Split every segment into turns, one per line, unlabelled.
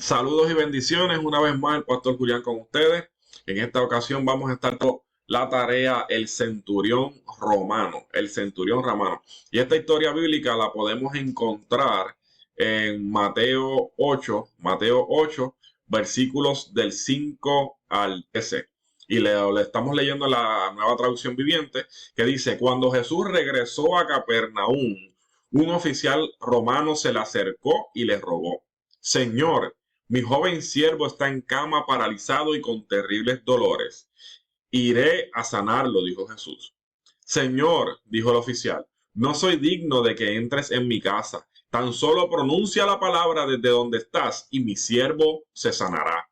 Saludos y bendiciones. Una vez más, el pastor Julián con ustedes. En esta ocasión vamos a estar con la tarea El Centurión Romano. El Centurión Romano. Y esta historia bíblica la podemos encontrar en Mateo 8, versículos del 5 al 13. Y le estamos leyendo la nueva traducción viviente que dice: Cuando Jesús regresó a Capernaum, un oficial romano se le acercó y le rogó: Señor, mi joven siervo está en cama paralizado y con terribles dolores. Iré a sanarlo, dijo Jesús. Señor, dijo el oficial, no soy digno de que entres en mi casa. Tan solo pronuncia la palabra desde donde estás y mi siervo se sanará.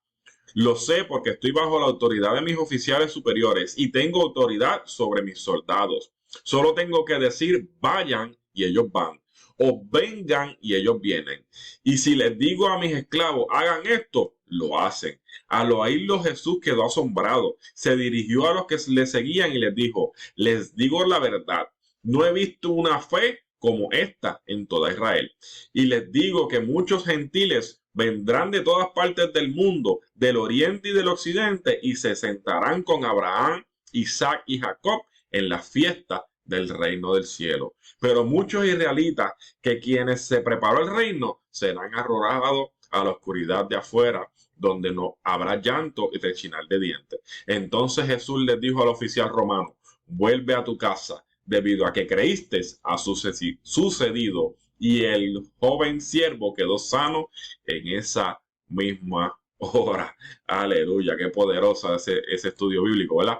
Lo sé porque estoy bajo la autoridad de mis oficiales superiores y tengo autoridad sobre mis soldados. Solo tengo que decir vayan y ellos van, o vengan y ellos vienen. Y si les digo a mis esclavos hagan esto, lo hacen. Al oírlo, Jesús quedó asombrado. Se dirigió a los que le seguían y les dijo: les digo la verdad, no he visto una fe como esta en toda Israel. Y les digo que muchos gentiles vendrán de todas partes del mundo, del oriente y del occidente, y se sentarán con Abraham, Isaac y Jacob en la fiesta del reino del cielo. Pero muchos israelitas, que quienes se preparó el reino, serán arrojados a la oscuridad de afuera, donde no habrá llanto y rechinar de dientes. Entonces Jesús les dijo al oficial romano: vuelve a tu casa, debido a que creíste ha sucedido. Y el joven siervo quedó sano en esa misma hora. Aleluya, qué poderosa ese estudio bíblico, ¿verdad?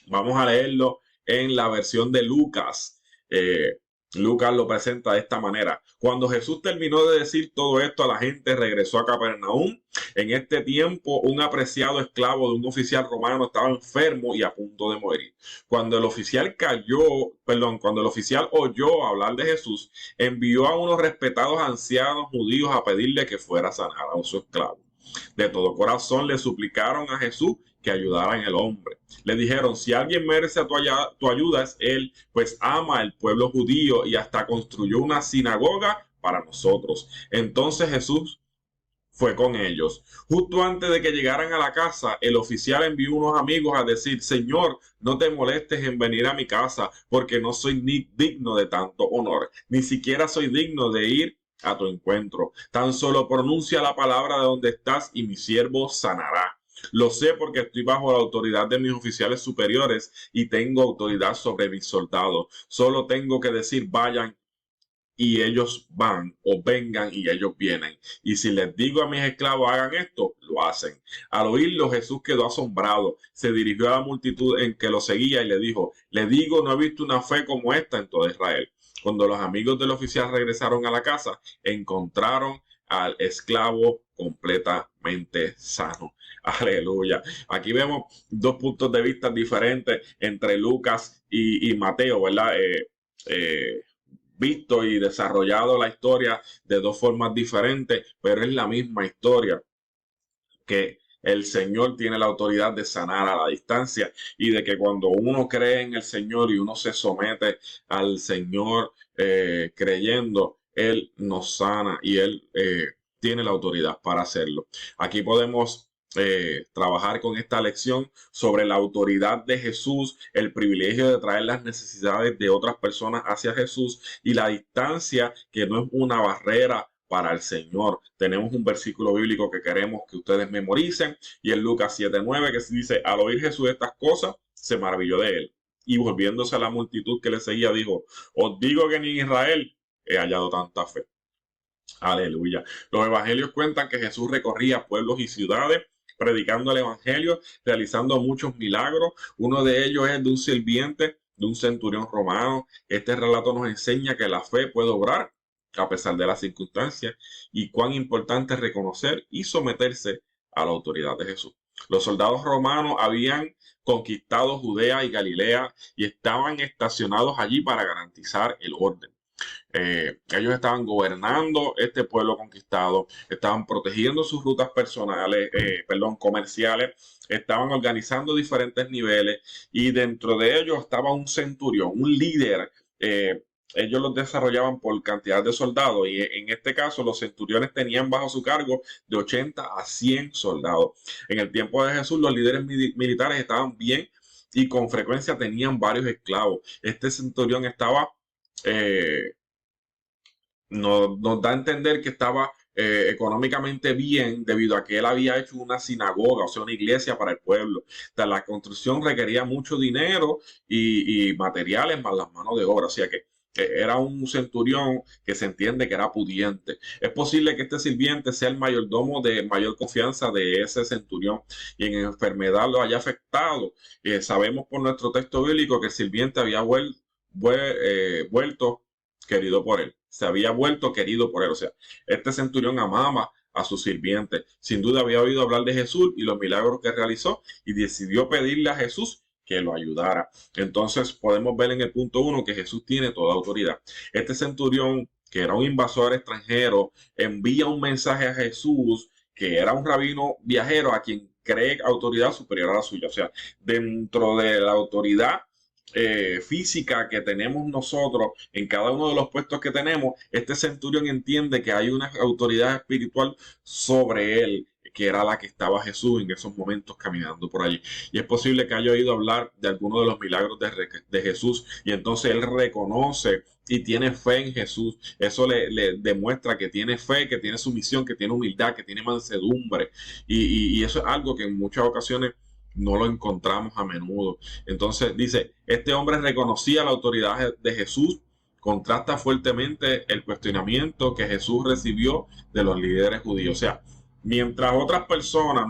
Vamos a leerlo en la versión de Lucas. Lucas lo presenta de esta manera: cuando Jesús terminó de decir todo esto a la gente, regresó a Capernaum. En este tiempo, un apreciado esclavo de un oficial romano estaba enfermo y a punto de morir. Cuando el oficial oyó hablar de Jesús, envió a unos respetados ancianos judíos a pedirle que fuera a sanar a su esclavo. De todo corazón le suplicaron a Jesús que ayudara en el hombre. Le dijeron: si alguien merece tu ayuda es él, pues ama al pueblo judío y hasta construyó una sinagoga para nosotros. Entonces Jesús fue con ellos. Justo antes de que llegaran a la casa, el oficial envió unos amigos a decir: Señor, no te molestes en venir a mi casa, porque no soy ni digno de tanto honor, ni siquiera soy digno de ir a tu encuentro. Tan solo pronuncia la palabra de donde estás y mi siervo sanará. Lo sé porque estoy bajo la autoridad de mis oficiales superiores y tengo autoridad sobre mis soldados. Solo tengo que decir vayan y ellos van, o vengan y ellos vienen. Y si les digo a mis esclavos hagan esto, lo hacen. Al oírlo, Jesús quedó asombrado. Se dirigió a la multitud en que lo seguía y le dijo: le digo, no he visto una fe como esta en toda Israel. Cuando los amigos del oficial regresaron a la casa, encontraron al esclavo completamente sano. Aleluya. Aquí vemos dos puntos de vista diferentes entre Lucas y Mateo, ¿verdad? Visto y desarrollado la historia de dos formas diferentes, pero es la misma historia, que el Señor tiene la autoridad de sanar a la distancia, y de que cuando uno cree en el Señor y uno se somete al Señor creyendo, Él nos sana y Él tiene la autoridad para hacerlo. Aquí podemos trabajar con esta lección sobre la autoridad de Jesús, el privilegio de traer las necesidades de otras personas hacia Jesús y la distancia que no es una barrera para el Señor. Tenemos un versículo bíblico que queremos que ustedes memoricen, y en Lucas 7:9, que dice: al oír Jesús estas cosas, se maravilló de él, y volviéndose a la multitud que le seguía, dijo: os digo que ni en Israel he hallado tanta fe. Aleluya. Los evangelios cuentan que Jesús recorría pueblos y ciudades predicando el evangelio, realizando muchos milagros. Uno de ellos es de un sirviente de un centurión romano. Este relato nos enseña que la fe puede obrar a pesar de las circunstancias, y cuán importante es reconocer y someterse a la autoridad de Jesús. Los soldados romanos habían conquistado Judea y Galilea y estaban estacionados allí para garantizar el orden. Ellos estaban gobernando este pueblo conquistado, estaban protegiendo sus rutas comerciales, estaban organizando diferentes niveles, y dentro de ellos estaba un centurión, un líder ellos los desarrollaban por cantidad de soldados y en este caso los centuriones tenían bajo su cargo de 80 a 100 soldados. En el tiempo de Jesús los líderes militares estaban bien y con frecuencia tenían varios esclavos. Este centurión estaba, eh, nos da a entender que estaba económicamente bien debido a que él había hecho una sinagoga, o sea, una iglesia para el pueblo. O sea, la construcción requería mucho dinero y materiales más las manos de obra, o sea que era un centurión que se entiende que era pudiente. Es posible que este sirviente sea el mayordomo de mayor confianza de ese centurión y en enfermedad lo haya afectado. Sabemos por nuestro texto bíblico que el sirviente había vuelto querido por él. Se había vuelto querido por él. O sea, este centurión amaba a sus sirvientes. Sin duda había oído hablar de Jesús y los milagros que realizó y decidió pedirle a Jesús que lo ayudara. Entonces podemos ver en el punto 1 que Jesús tiene toda autoridad. Este centurión, que era un invasor extranjero, envía un mensaje a Jesús, que era un rabino viajero a quien cree autoridad superior a la suya. O sea, dentro de la autoridad física que tenemos nosotros en cada uno de los puestos que tenemos, este centurión entiende que hay una autoridad espiritual sobre él, que era la que estaba Jesús en esos momentos caminando por allí. Y es posible que haya oído hablar de algunos de los milagros de Jesús y entonces él reconoce y tiene fe en Jesús. Eso le demuestra que tiene fe, que tiene sumisión, que tiene humildad, que tiene mansedumbre. Y eso es algo que en muchas ocasiones no lo encontramos a menudo. Entonces dice, este hombre reconocía la autoridad de Jesús, contrasta fuertemente el cuestionamiento que Jesús recibió de los líderes judíos. O sea, mientras otras personas,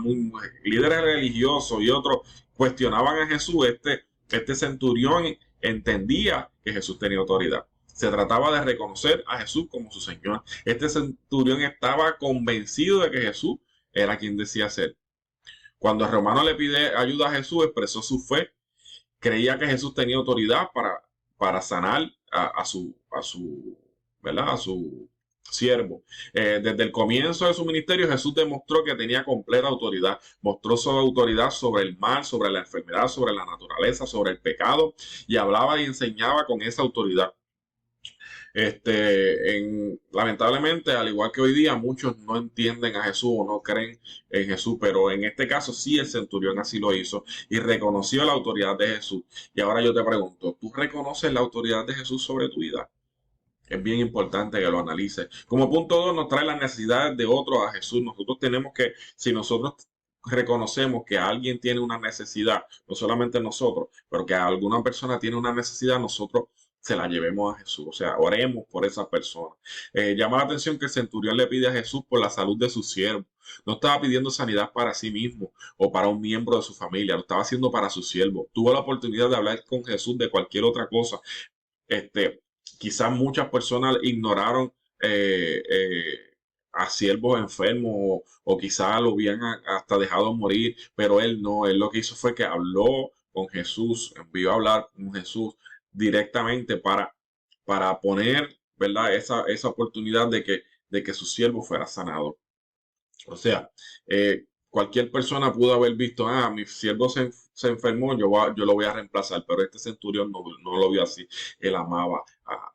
líderes religiosos y otros cuestionaban a Jesús, este centurión entendía que Jesús tenía autoridad. Se trataba de reconocer a Jesús como su Señor. Este centurión estaba convencido de que Jesús era quien decía ser. Cuando el romano le pide ayuda a Jesús, expresó su fe, creía que Jesús tenía autoridad para sanar ¿verdad? A su siervo. Desde el comienzo de su ministerio, Jesús demostró que tenía completa autoridad. Mostró su autoridad sobre el mal, sobre la enfermedad, sobre la naturaleza, sobre el pecado, y hablaba y enseñaba con esa autoridad. Lamentablemente, al igual que hoy día, muchos no entienden a Jesús o no creen en Jesús, pero en este caso sí el centurión así lo hizo y reconoció la autoridad de Jesús. Y ahora yo te pregunto, ¿tú reconoces la autoridad de Jesús sobre tu vida? Es bien importante que lo analices. Como punto 2 nos trae las necesidades de otros a Jesús. Nosotros tenemos que, si nosotros reconocemos que alguien tiene una necesidad, no solamente nosotros, pero que alguna persona tiene una necesidad, nosotros se la llevemos a Jesús. O sea, oremos por esa persona. Llama la atención que el centurión le pide a Jesús por la salud de su siervo. No estaba pidiendo sanidad para sí mismo o para un miembro de su familia, lo estaba haciendo para su siervo. Tuvo la oportunidad de hablar con Jesús de cualquier otra cosa. Quizás muchas personas ignoraron a siervos enfermos o quizás lo habían hasta dejado morir, pero él no, él lo que hizo fue que habló con Jesús, envió a hablar con Jesús directamente para poner, ¿verdad? Esa oportunidad de que su siervo fuera sanado. O sea, cualquier persona pudo haber visto, mi siervo se enfermó, yo lo voy a reemplazar, pero este centurión no lo vio así. Él amaba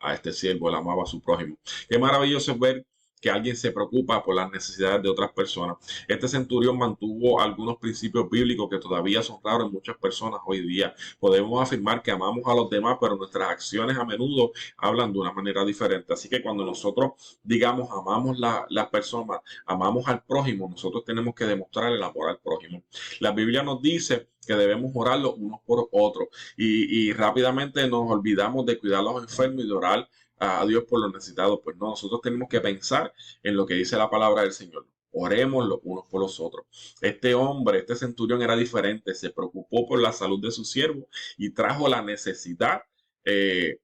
a este siervo, él amaba a su prójimo. Qué maravilloso es ver que alguien se preocupa por las necesidades de otras personas. Este centurión mantuvo algunos principios bíblicos que todavía son raros en muchas personas hoy día. Podemos afirmar que amamos a los demás, pero nuestras acciones a menudo hablan de una manera diferente. Así que cuando nosotros digamos amamos las personas, amamos al prójimo, nosotros tenemos que demostrar el amor al prójimo. La Biblia nos dice que debemos orar los unos por otros y rápidamente nos olvidamos de cuidar a los enfermos y de orar a Dios por los necesitados. Pues no, nosotros tenemos que pensar en lo que dice la palabra del Señor. Oremos los unos por los otros. Este hombre, este centurión era diferente, se preocupó por la salud de su siervo y trajo la necesidad de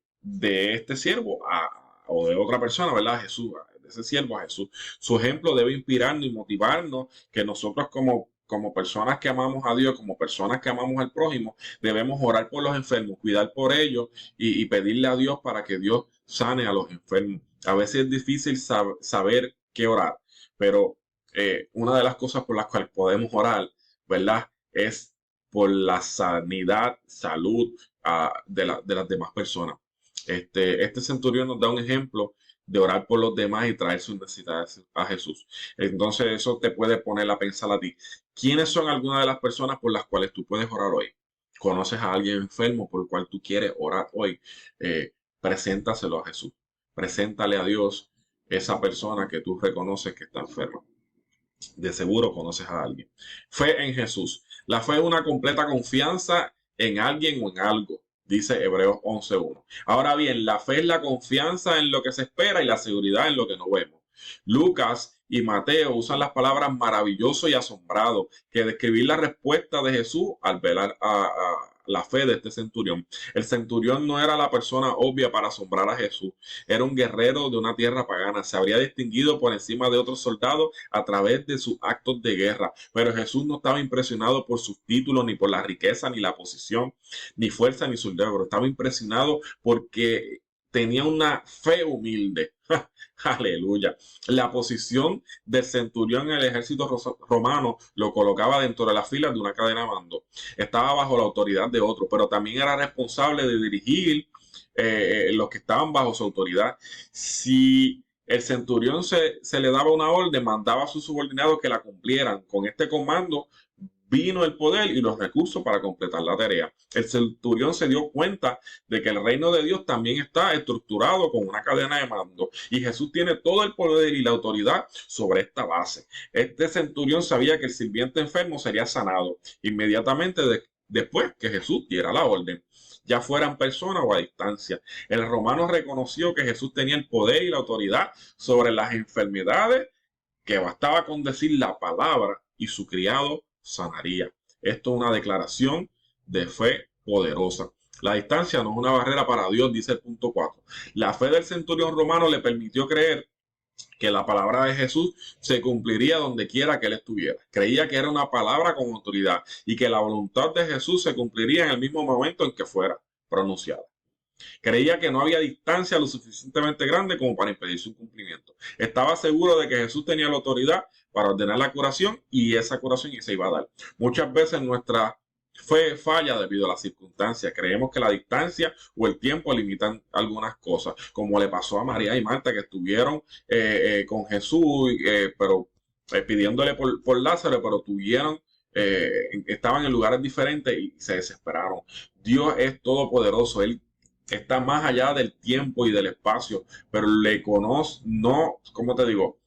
este siervo o de otra persona, ¿verdad? A Jesús, de ese siervo a Jesús. Su ejemplo debe inspirarnos y motivarnos que nosotros como personas que amamos a Dios, como personas que amamos al prójimo, debemos orar por los enfermos, cuidar por ellos y pedirle a Dios para que Dios sane a los enfermos. A veces es difícil saber qué orar, pero una de las cosas por las cuales podemos orar, ¿verdad? Es por la sanidad, salud de las demás personas. Este centurión nos da un ejemplo de orar por los demás y traer sus necesidades a Jesús. Entonces eso te puede poner a pensar a ti, ¿quiénes son algunas de las personas por las cuales tú puedes orar hoy? ¿Conoces a alguien enfermo por el cual tú quieres orar hoy? Preséntaselo a Jesús. Preséntale a Dios esa persona que tú reconoces que está enferma. De seguro conoces a alguien. Fe en Jesús. La fe es una completa confianza en alguien o en algo, dice Hebreos 11:1. Ahora bien, la fe es la confianza en lo que se espera y la seguridad en lo que no vemos. Lucas y Mateo usan las palabras maravilloso y asombrado que describir la respuesta de Jesús al velar a la fe de este centurión. El centurión no era la persona obvia para asombrar a Jesús, era un guerrero de una tierra pagana, se habría distinguido por encima de otros soldados a través de sus actos de guerra, pero Jesús no estaba impresionado por sus títulos, ni por la riqueza, ni la posición, ni fuerza, ni sus logros, estaba impresionado porque tenía una fe humilde. Aleluya. La posición del centurión en el ejército romano lo colocaba dentro de las filas de una cadena de mando. Estaba bajo la autoridad de otro, pero también era responsable de dirigir los que estaban bajo su autoridad. Si el centurión se le daba una orden, mandaba a sus subordinados que la cumplieran. Con este comando vino el poder y los recursos para completar la tarea. El centurión se dio cuenta de que el reino de Dios también está estructurado con una cadena de mando y Jesús tiene todo el poder y la autoridad sobre esta base. Este centurión sabía que el sirviente enfermo sería sanado inmediatamente después que Jesús diera la orden, ya fuera en persona o a distancia. El romano reconoció que Jesús tenía el poder y la autoridad sobre las enfermedades, que bastaba con decir la palabra y su criado sanaría. Esto es una declaración de fe poderosa. La distancia no es una barrera para Dios, dice el punto 4. La fe del centurión romano le permitió creer que la palabra de Jesús se cumpliría donde quiera que él estuviera. Creía que era una palabra con autoridad y que la voluntad de Jesús se cumpliría en el mismo momento en que fuera pronunciada. Creía que no había distancia lo suficientemente grande como para impedir su cumplimiento. Estaba seguro de que Jesús tenía la autoridad para ordenar la curación y esa curación se iba a dar. Muchas veces nuestra fe falla debido a las circunstancias. Creemos que la distancia o el tiempo limitan algunas cosas, como le pasó a María y Marta, que estuvieron con Jesús, pero pidiéndole por Lázaro, pero estaban en lugares diferentes y se desesperaron. Dios es todopoderoso, Él está más allá del tiempo y del espacio, pero le conoce, no, ¿cómo te digo?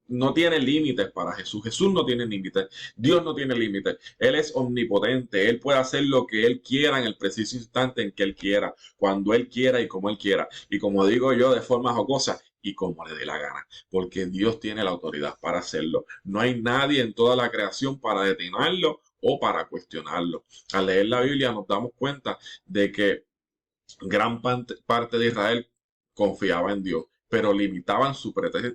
No tiene límites para Jesús. Jesús no tiene límites. Dios no tiene límites. Él es omnipotente. Él puede hacer lo que Él quiera en el preciso instante en que Él quiera, cuando Él quiera y como Él quiera. Y como digo yo de forma jocosa, y como le dé la gana, porque Dios tiene la autoridad para hacerlo. No hay nadie en toda la creación para detenerlo o para cuestionarlo. Al leer la Biblia nos damos cuenta de que gran parte de Israel confiaba en Dios, pero limitaban su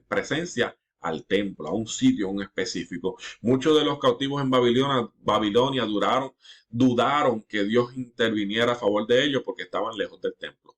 presencia al templo, a un sitio en específico. Muchos de los cautivos en Babilonia dudaron que Dios interviniera a favor de ellos porque estaban lejos del templo.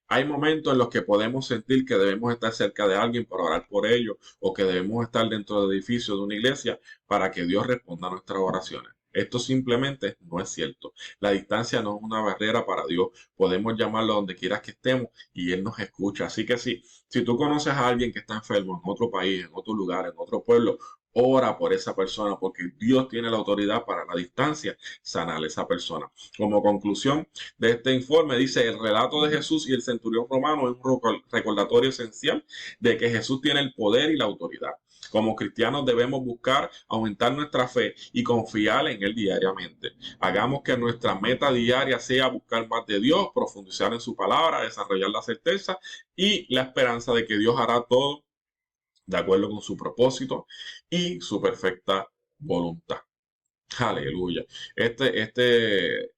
Hay momentos en los que podemos sentir que debemos estar cerca de alguien para orar por ellos o que debemos estar dentro del edificio de una iglesia para que Dios responda a nuestras oraciones. Esto simplemente no es cierto. La distancia no es una barrera para Dios. Podemos llamarlo donde quieras que estemos y Él nos escucha. Así que sí, si tú conoces a alguien que está enfermo en otro país, en otro lugar, en otro pueblo, ora por esa persona porque Dios tiene la autoridad para la distancia sanar a esa persona. Como conclusión de este informe dice, el relato de Jesús y el centurión romano es un recordatorio esencial de que Jesús tiene el poder y la autoridad. Como cristianos debemos buscar aumentar nuestra fe y confiar en Él diariamente. Hagamos que nuestra meta diaria sea buscar más de Dios, profundizar en su palabra, desarrollar la certeza y la esperanza de que Dios hará todo de acuerdo con su propósito y su perfecta voluntad. Aleluya. Este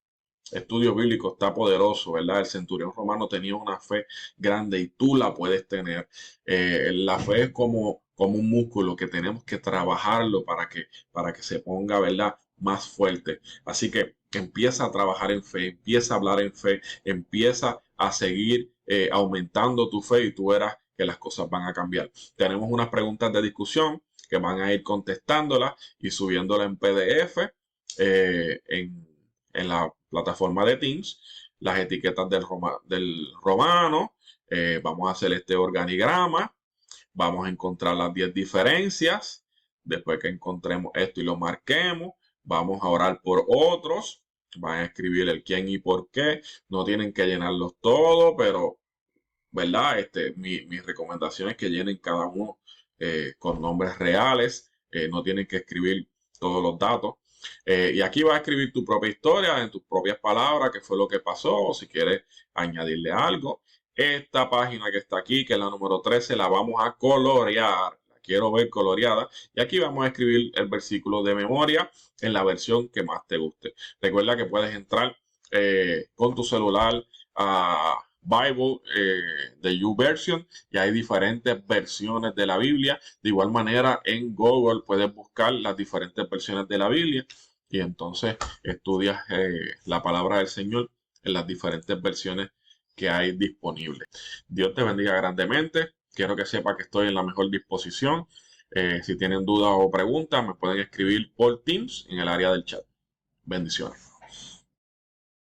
estudio bíblico está poderoso, ¿verdad? El centurión romano tenía una fe grande y tú la puedes tener. La fe es como un músculo que tenemos que trabajarlo para que se ponga, ¿verdad? Más fuerte. Así que empieza a trabajar en fe, empieza a hablar en fe, empieza a seguir aumentando tu fe y tú verás que las cosas van a cambiar. Tenemos unas preguntas de discusión que van a ir contestándolas y subiéndolas en PDF en la plataforma de Teams. las etiquetas del romano. Vamos a hacer este organigrama. Vamos a encontrar las 10 diferencias. Después que encontremos esto y lo marquemos, vamos a orar por otros. Van a escribir el quién y por qué. No tienen que llenarlos todos, pero, ¿verdad? Mi recomendación es que llenen cada uno con nombres reales. No tienen que escribir todos los datos. Y aquí vas a escribir tu propia historia en tus propias palabras, qué fue lo que pasó, o si quieres añadirle algo. Esta página que está aquí, que es la número 13, la vamos a colorear. La quiero ver coloreada. Y aquí vamos a escribir el versículo de memoria en la versión que más te guste. Recuerda que puedes entrar con tu celular a Bible de YouVersion y hay diferentes versiones de la Biblia. De igual manera en Google puedes buscar las diferentes versiones de la Biblia y entonces estudias la palabra del Señor en las diferentes versiones que hay disponibles. Dios te bendiga grandemente. Quiero que sepa que estoy en la mejor disposición. Si tienen dudas o preguntas me pueden escribir por Teams en el área del chat. Bendiciones.